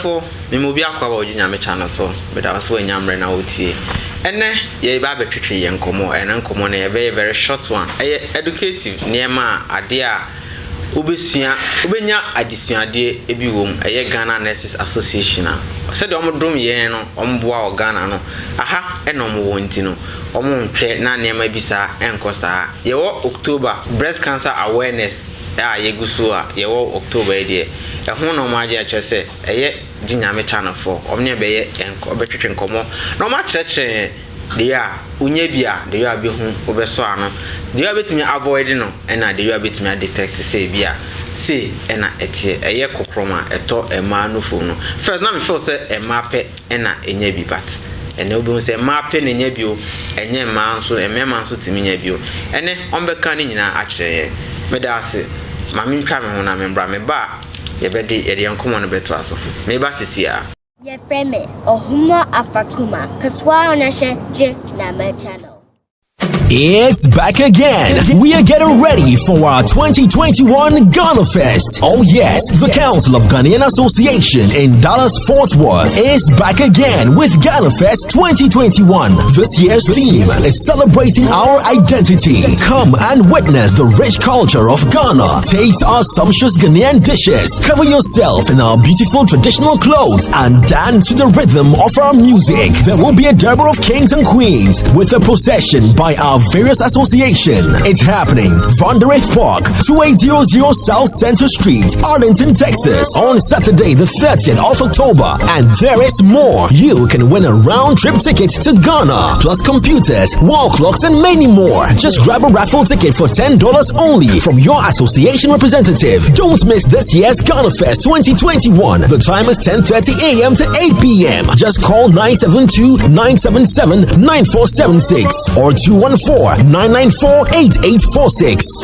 Tiafo, Mimubi Aqua Nyame channel so, but I was when Yamre na uti. And then ye baby tree and como and uncommon a very, very short one. Educative near ma idea Ubenya addition de ebiwom eye Ghana Nurses Association. Said omodum ye no omboa o Ghana no. Aha enom wo ntino. Omo ntwe na niam bisa enkosa. Ye wo October breast cancer awareness yeguso a ye wo October de. Ehun no maje atwese eye ginyame channel for. Omne be ye enko betwetwe nkomo. No ma kyerɛkyerɛ de ya unya bia de ya be hu obeso ano. De ya betimi avoid no na de ya betimi detect say bia say na etie eye kokroma eto ema no fo no. First na me feel say ema pe na enya bi bat. Ene obi say ema pe na enya bi o enye ma nso emema nso timi nya bi o. Ene onbeka ni nyina akyerɛ ye. Me da ase ma me ntwa me ho na me bra me ba ye be de ye nkomo no beto aso. Me ba sisia. Ye frame Ohuma Afakuma Kaswa on a channel. It's back again. We are getting ready for our 2021 Ghana Fest. Oh yes, the Council of Ghanaian Association in Dallas-Fort Worth is back again with Ghana Fest 2021. This year's theme is celebrating our identity. Come and witness the rich culture of Ghana. Taste our sumptuous Ghanaian dishes. Cover yourself in our beautiful traditional clothes and dance to the rhythm of our music. There will be a derby of kings and queens with a procession by our various association. It's happening Vandereth Park, 2800 South Center Street, Arlington, Texas, on Saturday the 30th of October. And there is more. You can win a round-trip ticket to Ghana, plus computers, wall clocks, and many more. Just grab a raffle ticket for $10 only from your association representative. Don't miss this year's Ghana Fest 2021. The time is 10:30 a.m. to 8 p.m. Just call 972-977-9476 or 214-994-8846.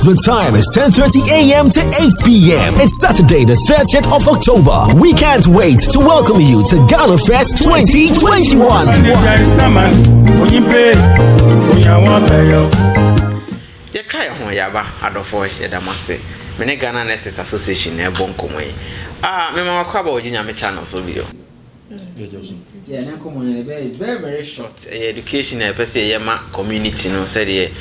The time is 10:30 a.m. to 8 p.m. It's Saturday the 30th of October. We can't wait to welcome you to Ghana Fest 2021. Yekaya ho yaba adofo yedamase. Mene Ghana Nurses Association e bon komoyi. Me mama kwa ba oji nyame channel so video. Yeah, na common very short education e pese ye ma community no said ye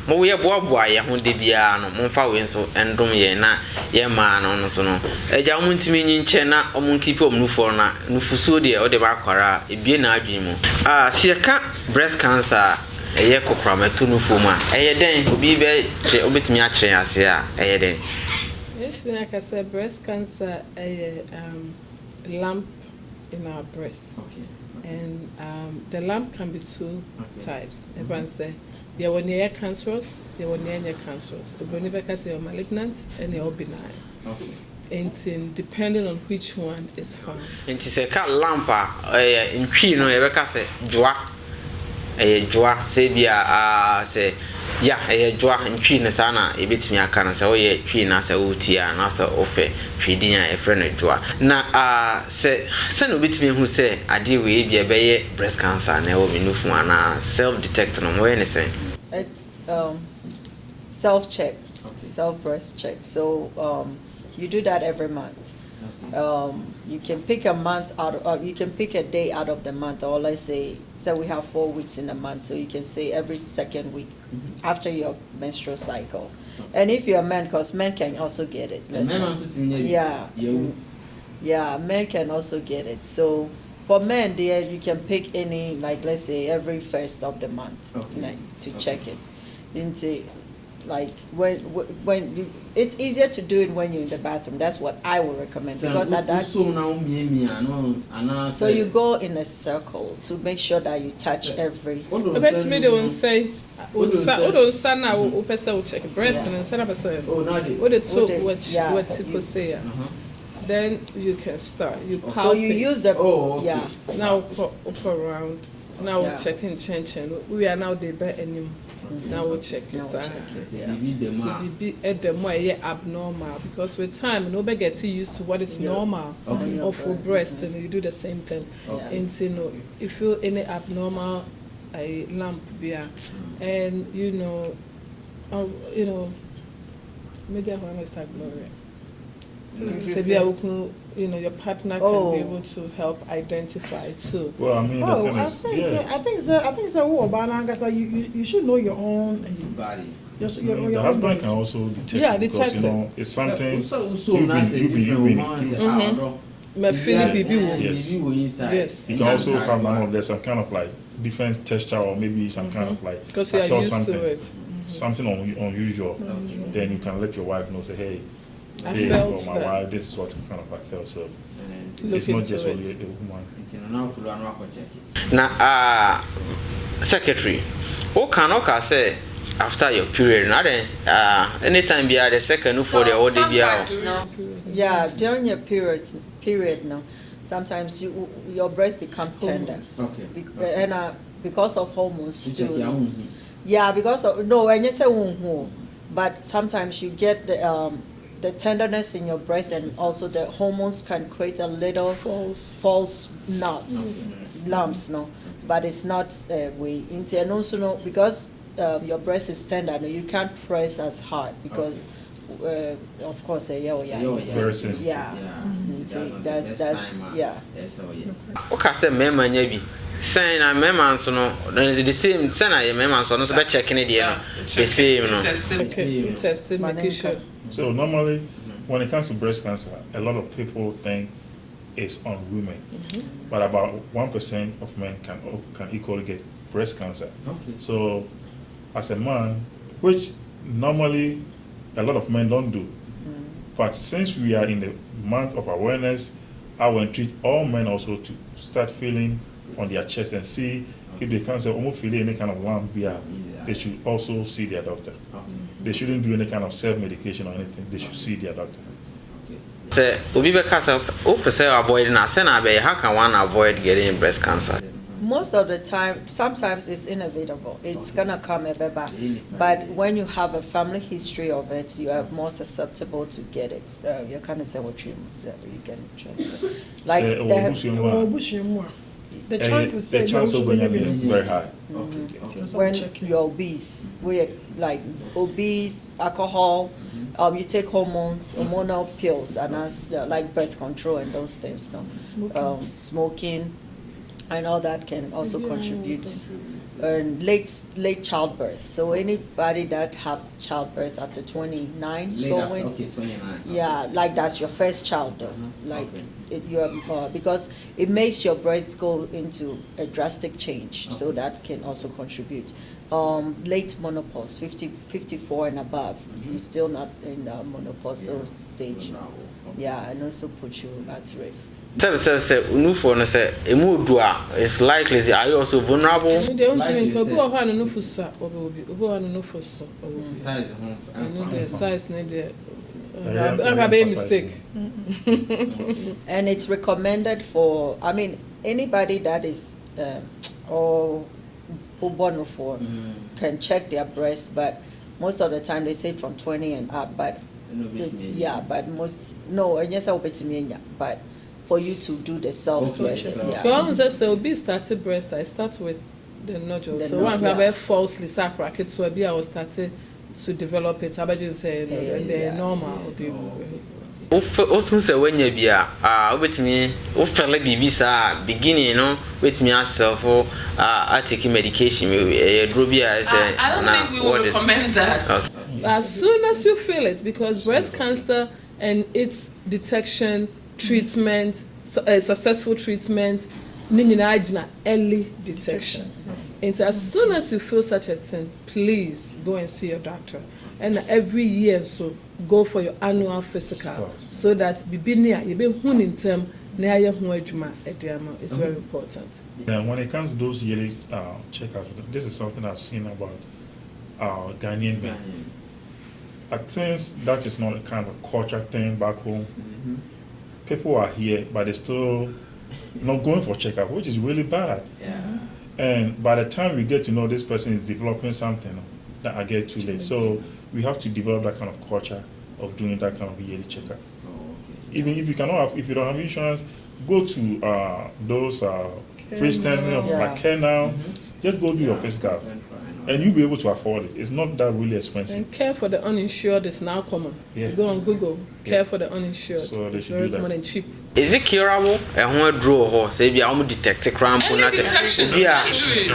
mo we boaboa ye ho de bia no mo fa we nso endom ye na ye ma no so no eja mo ntimi nyinche na mo keep om nufo na nufuso de o de ba kwara ebie na adwen mu sieka breast cancer eye kokramato nufo ma eye den obi be obetimi a kire ase a eye den it's been like I said, breast cancer lump in our breast. Okay. And the lump can be two types. Everyone say, they are near cancerous, they are near cancerous. The because they are malignant and they are benign. Okay. And depending on which one is found. And it's a cat lampa in Pino, Rebecca say, Joa, a Joa, Sabia, say, yeah, a Joa and Trina Sana, a bit me a can say, oh, yeah, Trina, say, Utia, and also Ope, Tridia, a friend of Joa. Now, say, send a bit me who say, I deal with be a bay breast cancer, and I will be new for one self-detecting on anything. It's self-check, self-breast check. So, you do that every month. You can pick a month out of, you can pick a day out of the month, or let's say we have 4 weeks in a month, so you can say every second week after your menstrual cycle. And if you're a man, because men can also get it. Yeah, men can also get it. So for men, there you can pick any, like let's say every first of the month, to check it. Into like when you, it's easier to do it when you're in the bathroom. That's what I would recommend, because at that so you go in a circle to make sure that you touch every. But me they won't say don't sana o pesa o check breast and sana pesa what the two what people say. Then you can start. You palpate. So you use the now up around. Now we're checking change. We are now the better anymore. Now we'll check it. So be at the more abnormal, because with time nobody gets used to what is normal or for breast, and you do the same thing. And if you feel any abnormal lump beer, and media one is glory. You know, your partner can be able to help identify too. Well, I mean, I think so. You should know your own body. Your The husband can also detect it because, you know, it's something you've Yes. You can also have there's some kind of like different texture or maybe some kind of like because you are used to it. Something unusual. Then you can let your wife know, say, hey, I felt my wife, this is what kind of I felt. So it's not just only a woman. Now, secretary, what can say after your period? Not anytime be the second for the old sometimes no. Yeah, during your period no. Sometimes your breast become tender. Okay. And because of hormones too. Yeah, because of when you say but sometimes you get the tenderness in your breast, and also the hormones can create a little false lumps, no, but it's not and also no, because your breast is tender, no, you can't press as hard because of course very sensitive. Okay, saying I remember so no, then is the same. Saying I remember so no, so be checking it here. The same, no. Testing, making sure. So normally, when it comes to breast cancer, a lot of people think it's on women, but about 1% of men can equally get breast cancer. Okay. So, as a man, which normally a lot of men don't do, but since we are in the month of awareness, I will treat all men also to start feeling on their chest and see if they can't say almost feel any kind of lump here, they should also see their doctor. They shouldn't do any kind of self-medication or anything. They should see their doctor. Say, avoid how can one avoid getting breast cancer? Most of the time, sometimes it's inevitable. It's gonna come but when you have a family history of it, you are more susceptible to get it. You can't say what you can trust. Like the chances of being very high. When you're obese, like obese, alcohol, you take hormonal pills, and like birth control and those things. No? Smoking, and all that can also contribute. And late childbirth. So anybody that have childbirth after 29, yeah, like that's your first child, though. Like because it makes your breast go into a drastic change. Okay. So that can also contribute. Late menopause, 54 and above, you're still not in the menopausal stage. Yeah, and also put you at risk. It's likely. Are you also vulnerable? Size mistake. And it's recommended for, I mean, anybody that is or born for can check their breast, but most of the time they say from 20 and up, but but for you to do the self-breast. Be started breast, I start with the nodule. So one have falsely sacral, so I was started to develop it. I just say and they're normal. Also say when you be with me, beginning, with me yourself I taking medication. I don't think we will recommend that. Okay. As soon as you feel it, because breast cancer and its detection, treatment, successful treatment, early detection. And as soon as you feel such a thing, please go and see your doctor. And every year, so go for your annual physical, so that it's very important. And when it comes to those yearly checkups, this is something I've seen about Ghanaian men. I think that is not a kind of culture thing back home. People are here, but they're still not going for checkup, which is really bad. And by the time we get to know this person is developing something, that I get too late. So we have to develop that kind of culture of doing that kind of yearly checkup. Even if you cannot, if you don't have insurance, go to those freestanding like Care Now. Just go do your physical, and you'll be able to afford it. It's not that really expensive. And care for the uninsured is now common. Yeah. You go on Google, care for the uninsured. So they it's should very do that. common and cheap. Is it curable? Who draw horse? Say, be able to detect crime. Early detection, surgery.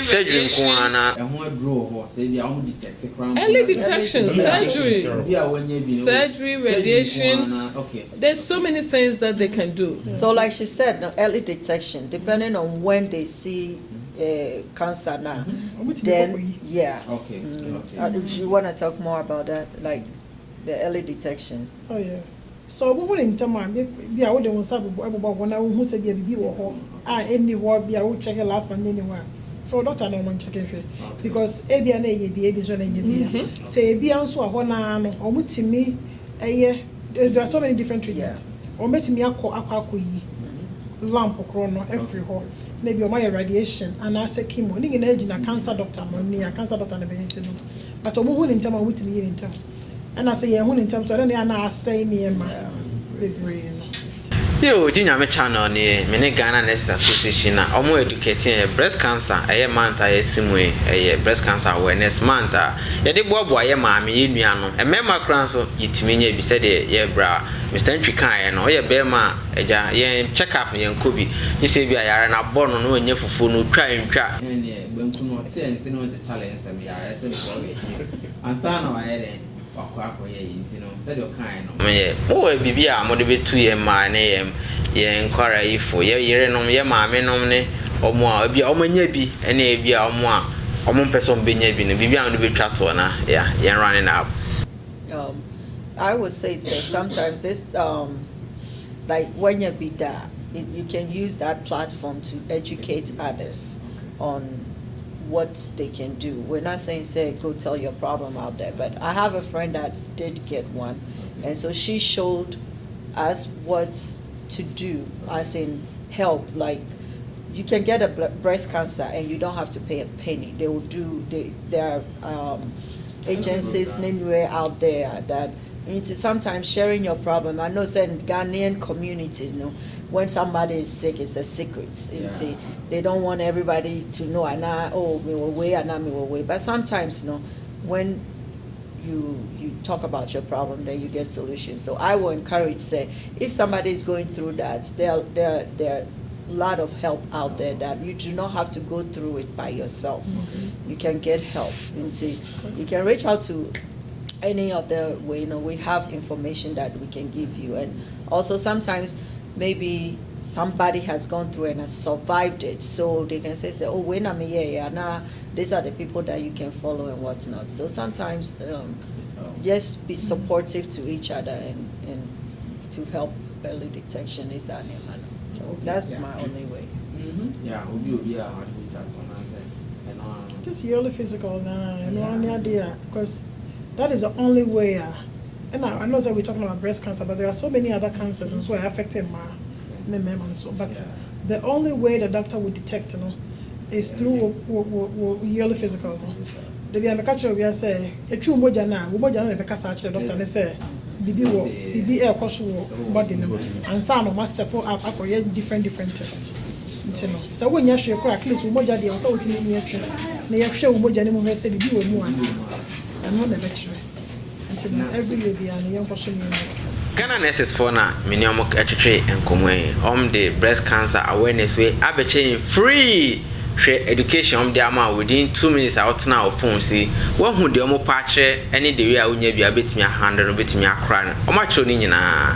Surgery. Surgery. Draw horse. Say, be able to detect crime. Early detection, surgery. Surgery. Surgery, radiation. Okay. There's so many things that they can do. So like she said, no, early detection, depending on when they see cancer now, then yeah. Okay. You want to talk more about that, like the early detection? Oh yeah. So we in term be a we dey say about when who say be wo ho any wo be a check last man anywhere. So doctor no man check it because ebia na ebi so na ebi say ebia nso a ho na no omutimi there are so many different treatments. Ometimi akọ yi lamp kro no every ho na bi o my radiation and ase chemo ni na agi na cancer doctor no ni cancer doctor na be no but omo hu in term omutimi yi in term. And I say, yeah, in terms of I say near my brain. Yo, Jinyame channel ni mene Ghana Nurses Association na omo educating breast cancer month breast cancer awareness month ye de boabo aye maame ye nua no emema kran so yitimi nya bi se de ye bra Mr. Ntwikan no ye be ma eja ye check up ye nkobi ni se bi ayare na bono no nya fufu no twa ntwa ne banku no se enti no se challenge se yare se ko we ansa na wa ye de wakwa ye enti no se de kan no me o bibi a mo de betu ye ma ne ye nkwara ifo ye yire no ye maame no ne omo a bia omo nya bi ene bia omo a omo person be nya bi no bibi a no betwa to na yeah ye running up. I would say sometimes this like when you be there, you can use that platform to educate others on what they can do. We're not saying say go tell your problem out there, but I have a friend that did get one, and so she showed us what to do, as in help. Like you can get a breast cancer and you don't have to pay a penny. They will do. There are agencies anywhere out there that into sometimes sharing your problem. I know certain Ghanaian communities, you know, when somebody is sick, it's a secret. Yeah. They don't want everybody to know. And me will wait, and me will wait. But sometimes, you know, when you talk about your problem, then you get solutions. So I will encourage, say, if somebody is going through that, there are a lot of help out there that you do not have to go through it by yourself. Mm-hmm. You can get help. You can reach out to any of the way, you know, we have information that we can give you. And also sometimes maybe somebody has gone through and has survived it, so they can say oh, when I'm here, now these are the people that you can follow and whatnot. So sometimes just be supportive to each other and to help early detection is our name. So that's my only way. Yeah, just yearly physical now, you know, any idea, because that is the only way. And I know that we're talking about breast cancer, but there are so many other cancers and so affecting my and so. But the only way the doctor will detect, you know, is through yearly physical. The be catch we say a true moja na the doctor they say bibi air cost body and some must step up different tests. You know. So when you show at least moja dey so what you na you show moja ni mo say bibi wo mu and no never try. Every day be an young person. Ghana Nurses for na minimum atwetwe enkomo the breast cancer awareness way abeche free share education de ama within 2 minutes out now phone see one hu de omo pa kire any the way a unya bia betimi handle no betimi akra no omo akro ni nyina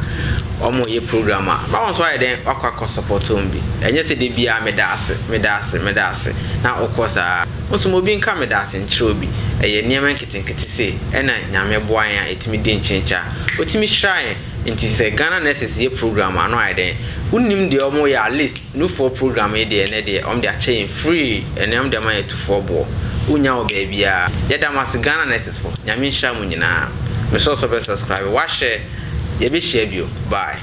omo ye programmer ba won so aye den akwa support on bi enye se de bia medase na okosa oso mo bi nka medase nkire obi eye niam nkitenkete se ena nyame boan ya etimi de nchencha otimi shrine nti se Ghana Nurses ye programmer no aye den unim de omo ya list no for program e de ne de om de chain free ene om de ma to for bo unya o ba bia yeda mas Ghana Nurses for nyame nhira mu nyina me so be subscribe wa share ye be share bio bye.